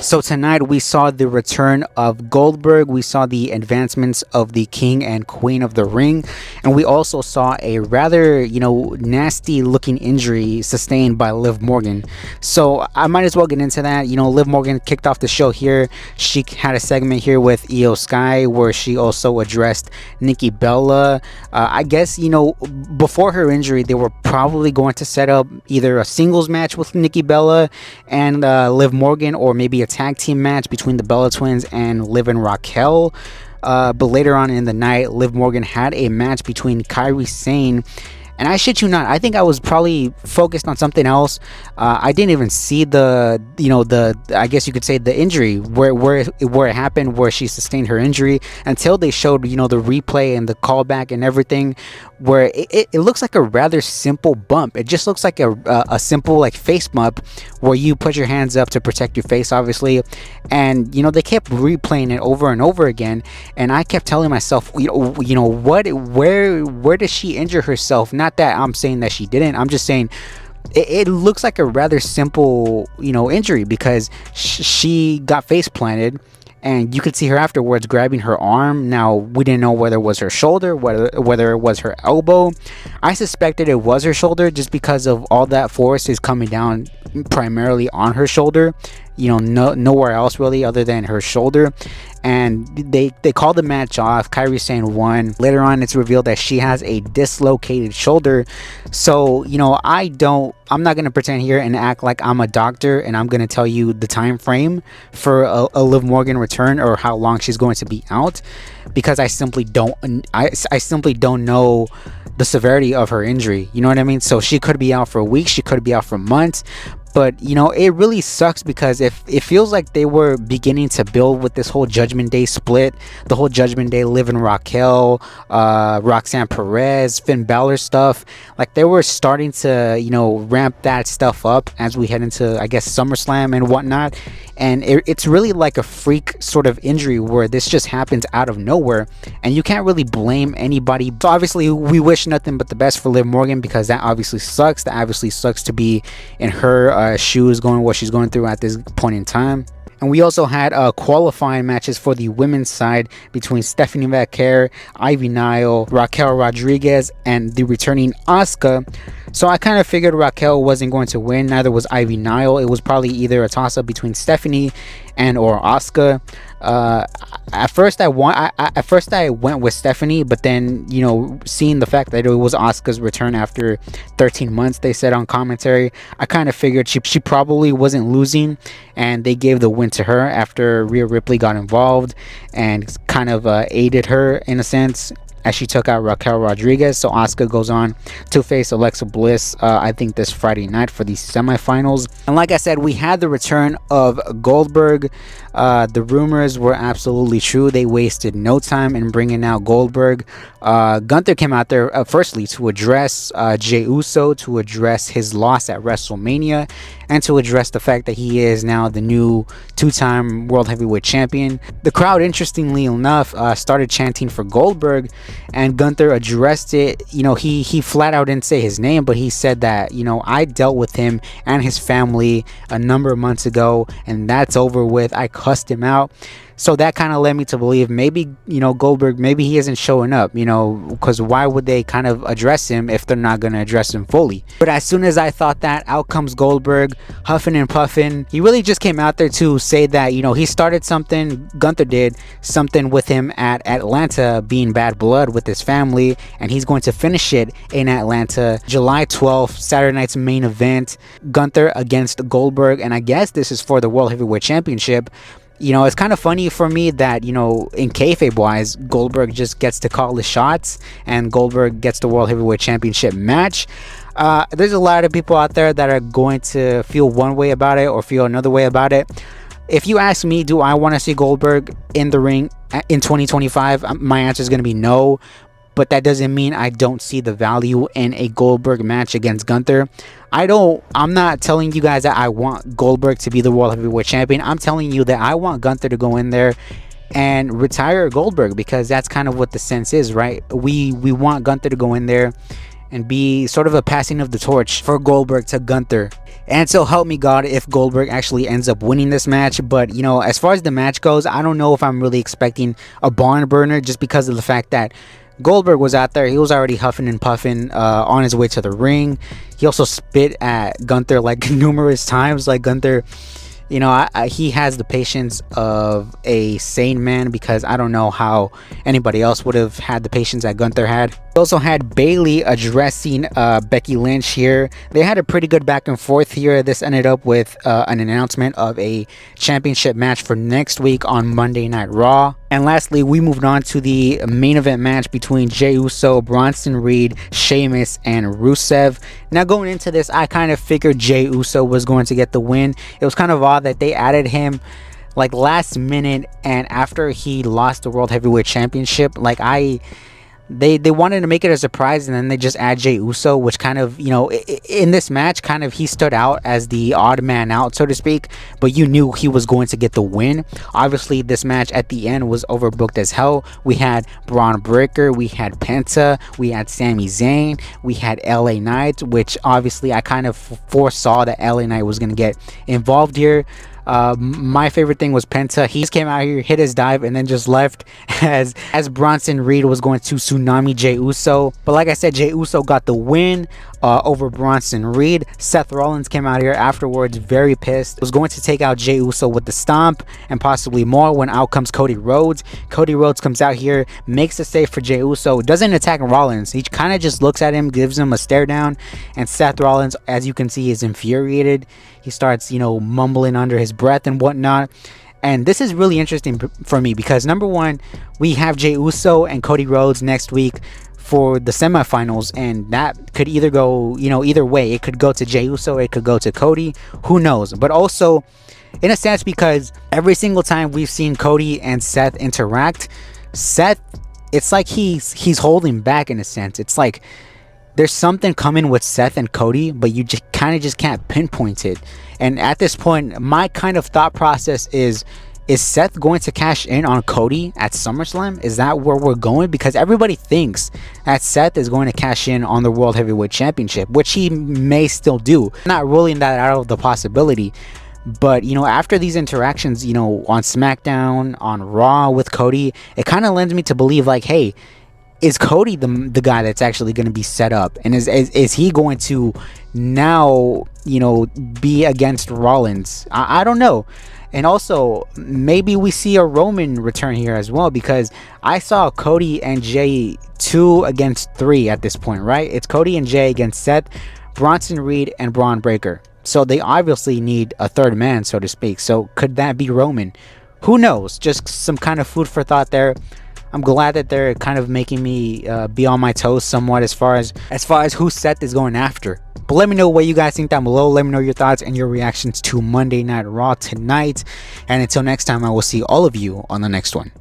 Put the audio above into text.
So tonight we saw the return of Goldberg, we saw the advancements of the King and Queen of the Ring, and we also saw a rather, nasty looking injury sustained by Liv Morgan. So I might as well get into that. Liv Morgan kicked off the show here. She had a segment here with Io Sky where she also addressed Nikki Bella. I guess, before her injury, they were probably going to set up either a singles match with Nikki Bella and Liv Morgan, or maybe a tag team match between the Bella Twins and Liv and Raquel. But later on in the night, Liv Morgan had a match between Kairi Sane. And I shit you not, I think I was probably focused on something else. I didn't even see I guess you could say the injury, where it happened, where she sustained her injury, until they showed, the replay and the callback and everything, where it looks like a rather simple bump. It just looks like a simple like face bump where you put your hands up to protect your face, obviously. And they kept replaying it over and over again, and I kept telling myself, where does she injure herself? Not that I'm saying that she didn't, I'm just saying it looks like a rather simple injury, because she got face planted, and you could see her afterwards grabbing her arm. Now, we didn't know whether it was her shoulder, whether it was her elbow. I suspected it was her shoulder, just because of all that force is coming down primarily on her shoulder, nowhere else really other than her shoulder. And they called the match off. Kairi Sane won. Later on, it's revealed that she has a dislocated shoulder. So I'm not gonna pretend here and act like I'm a doctor and I'm gonna tell you the time frame for a Liv Morgan return, or how long she's going to be out, because I simply don't know the severity of her injury. You know what I mean? So she could be out for a week, she could be out for months. But it really sucks, because if it feels like they were beginning to build with this whole Judgment Day split, the whole Judgment Day Liv and Raquel, Roxanne Perez, Finn Balor stuff, like they were starting to ramp that stuff up as we head into, I guess, SummerSlam and whatnot. And it's really like a freak sort of injury where this just happens out of nowhere, and you can't really blame anybody. So obviously we wish nothing but the best for Liv Morgan, because that obviously sucks. That obviously sucks to be in her shoes, going what she's going through at this point in time. And we also had qualifying matches for the women's side between Stephanie Vaquer, Ivy Nile, Raquel Rodriguez, and the returning Asuka. So I kind of figured Raquel wasn't going to win, neither was Ivy Nile. It was probably either a toss-up between Stephanie and or Asuka. At first I went with Stephanie, but then seeing the fact that it was Asuka's return after 13 months, they said on commentary, I kind of figured she probably wasn't losing, and they gave the win to her after Rhea Ripley got involved and kind of aided her in a sense, as she took out Raquel Rodriguez. So Asuka goes on to face Alexa Bliss, I think this Friday night for the semifinals. And like I said, we had the return of Goldberg. The rumors were absolutely true. They wasted no time in bringing out Goldberg. Gunther came out there firstly to address Jey Uso, to address his loss at WrestleMania, and to address the fact that he is now the new two-time World Heavyweight Champion. The crowd, interestingly enough, started chanting for Goldberg, and Gunther addressed it. He flat out didn't say his name, but he said that, I dealt with him and his family a number of months ago, and that's over with. I cussed him out. So that kind of led me to believe maybe, Goldberg, maybe he isn't showing up, because why would they kind of address him if they're not going to address him fully? But as soon as I thought that, out comes Goldberg, huffing and puffing. He really just came out there to say that, he started something, Gunther did something with him at Atlanta, being bad blood with his family, and he's going to finish it in Atlanta, July 12th, Saturday night's main event, Gunther against Goldberg, and I guess this is for the World Heavyweight Championship. It's kind of funny for me that, in kayfabe wise, Goldberg just gets to call the shots and Goldberg gets the World Heavyweight Championship match. There's a lot of people out there that are going to feel one way about it or feel another way about it. If you ask me, do I want to see Goldberg in the ring in 2025? My answer is going to be no. But that doesn't mean I don't see the value in a Goldberg match against Gunther. I'm not telling you guys that I want Goldberg to be the World Heavyweight Champion. I'm telling you that I want Gunther to go in there and retire Goldberg, because that's kind of what the sense is, right? We want Gunther to go in there and be sort of a passing of the torch for Goldberg to Gunther. And so help me God if Goldberg actually ends up winning this match. But you know, as far as the match goes, I don't know if I'm really expecting a barn burner, just because of the fact that Goldberg was out there. He was already huffing and puffing on his way to the ring. He also spit at Gunther like numerous times. Like Gunther, you know, he has the patience of a sane man, because I don't know how anybody else would have had the patience that Gunther had. We also had Bayley addressing Becky Lynch here. They had a pretty good back and forth here. This ended up with an announcement of a championship match for next week on Monday Night Raw. And lastly, we moved on to the main event match between Jey Uso, Bronson Reed, Sheamus, and Rusev. Now going into this, I kind of figured Jey Uso was going to get the win. It was kind of odd that they added him like last minute and after he lost the World Heavyweight Championship. Like they wanted to make it a surprise, and then they just add Jey Uso, which kind of, you know, in this match, kind of he stood out as the odd man out, so to speak, but you knew he was going to get the win. Obviously, this match at the end was overbooked as hell. We had Braun Breaker, we had Penta, we had Sami Zayn, we had LA Knight, which obviously I kind of foresaw that LA Knight was going to get involved here. My favorite thing was Penta. He just came out here, hit his dive, and then just left as Bronson Reed was going to tsunami Jey Uso. But like I said, Jey Uso got the win over Bronson Reed. Seth Rollins came out here afterwards very pissed. Was going to take out Jey Uso with the stomp and possibly more, when out comes Cody Rhodes. Cody Rhodes comes out here, makes a save for Jey Uso, doesn't attack Rollins. He kind of just looks at him, gives him a stare down, and Seth Rollins, as you can see, is infuriated. He starts, you know, mumbling under his breath and whatnot. And this is really interesting for me, because number one, we have Jey Uso and Cody Rhodes next week for the semifinals, and that could either go, you know, either way. It could go to Jey Uso, it could go to Cody, who knows. But also in a sense, because every single time we've seen Cody and Seth interact, Seth, it's like he's holding back in a sense. It's like there's something coming with Seth and Cody, but you just kind of can't pinpoint it. And at this point, my kind of thought process is Seth going to cash in on Cody at SummerSlam? Is that where we're going? Because everybody thinks that Seth is going to cash in on the World Heavyweight Championship, which he may still do. I'm not ruling that out of the possibility. But, you know, after these interactions, you know, on SmackDown, on Raw with Cody, it kind of lends me to believe, like, hey, is Cody the guy that's actually going to be set up? And is he going to now, you know, be against Rollins? I don't know. And also, maybe we see a Roman return here as well, because I saw Cody and Jey 2 against 3 at this point, right? It's Cody and Jey against Seth, Bronson Reed, and Braun Breaker. So they obviously need a third man, so to speak. So could that be Roman? Who knows? Just some kind of food for thought there. I'm glad that they're kind of making me be on my toes somewhat as far as who Seth is going after. But let me know what you guys think down below. Let me know your thoughts and your reactions to Monday Night Raw tonight. And until next time, I will see all of you on the next one.